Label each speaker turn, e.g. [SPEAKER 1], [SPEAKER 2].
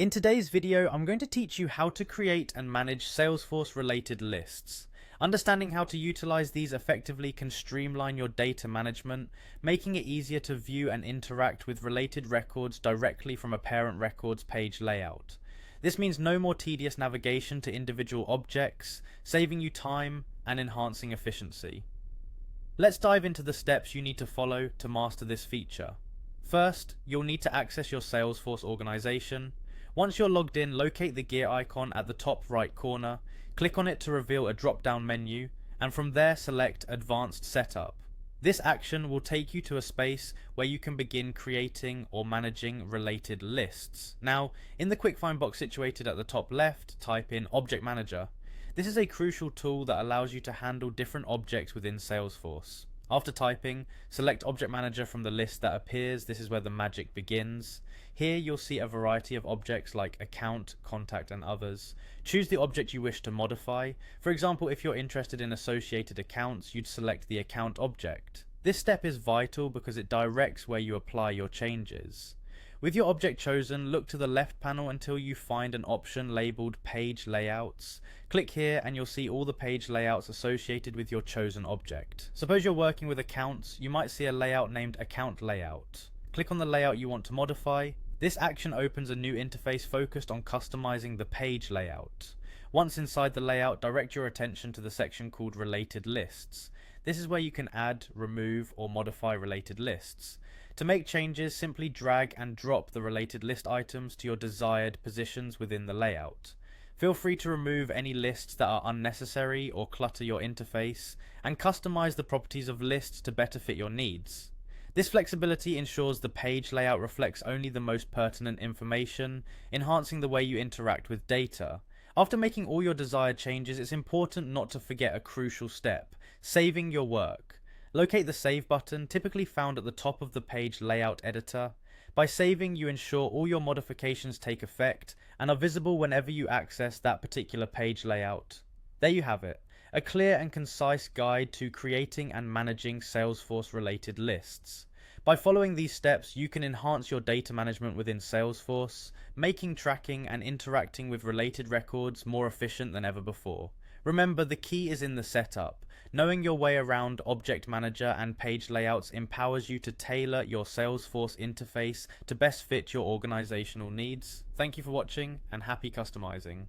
[SPEAKER 1] In today's video, I'm going to teach you how to create and manage Salesforce related lists. Understanding how to utilize these effectively can streamline your data management, making it easier to view and interact with related records directly from a parent records page layout. This means no more tedious navigation to individual objects, saving you time and enhancing efficiency. Let's dive into the steps you need to follow to master this feature. First, you'll need to access your Salesforce organization. Once you're logged in, locate the gear icon at the top right corner, click on it to reveal a drop-down menu, and from there select Advanced Setup. This action will take you to a space where you can begin creating or managing related lists. Now, in the quick find box situated at the top left, type in Object Manager. This is a crucial tool that allows you to handle different objects within Salesforce. After typing, select Object Manager from the list that appears. This is where the magic begins. Here you'll see a variety of objects like account, contact, and others. Choose the object you wish to modify. For example, if you're interested in associated accounts, you'd select the account object. This step is vital because it directs where you apply your changes. With your object chosen, look to the left panel until you find an option labeled Page Layouts. Click here and you'll see all the page layouts associated with your chosen object. Suppose you're working with accounts, you might see a layout named Account Layout. Click on the layout you want to modify. This action opens a new interface focused on customizing the page layout. Once inside the layout, direct your attention to the section called Related Lists. This is where you can add, remove, or modify related lists. To make changes, simply drag and drop the related list items to your desired positions within the layout. Feel free to remove any lists that are unnecessary or clutter your interface, and customize the properties of lists to better fit your needs. This flexibility ensures the page layout reflects only the most pertinent information, enhancing the way you interact with data. After making all your desired changes, it's important not to forget a crucial step: saving your work. Locate the Save button, typically found at the top of the page layout editor. By saving, you ensure all your modifications take effect and are visible whenever you access that particular page layout. There you have it, a clear and concise guide to creating and managing Salesforce related lists. By following these steps, you can enhance your data management within Salesforce, making tracking and interacting with related records more efficient than ever before. Remember, the key is in the setup. Knowing your way around Object Manager and page layouts empowers you to tailor your Salesforce interface to best fit your organizational needs. Thank you for watching and happy customizing.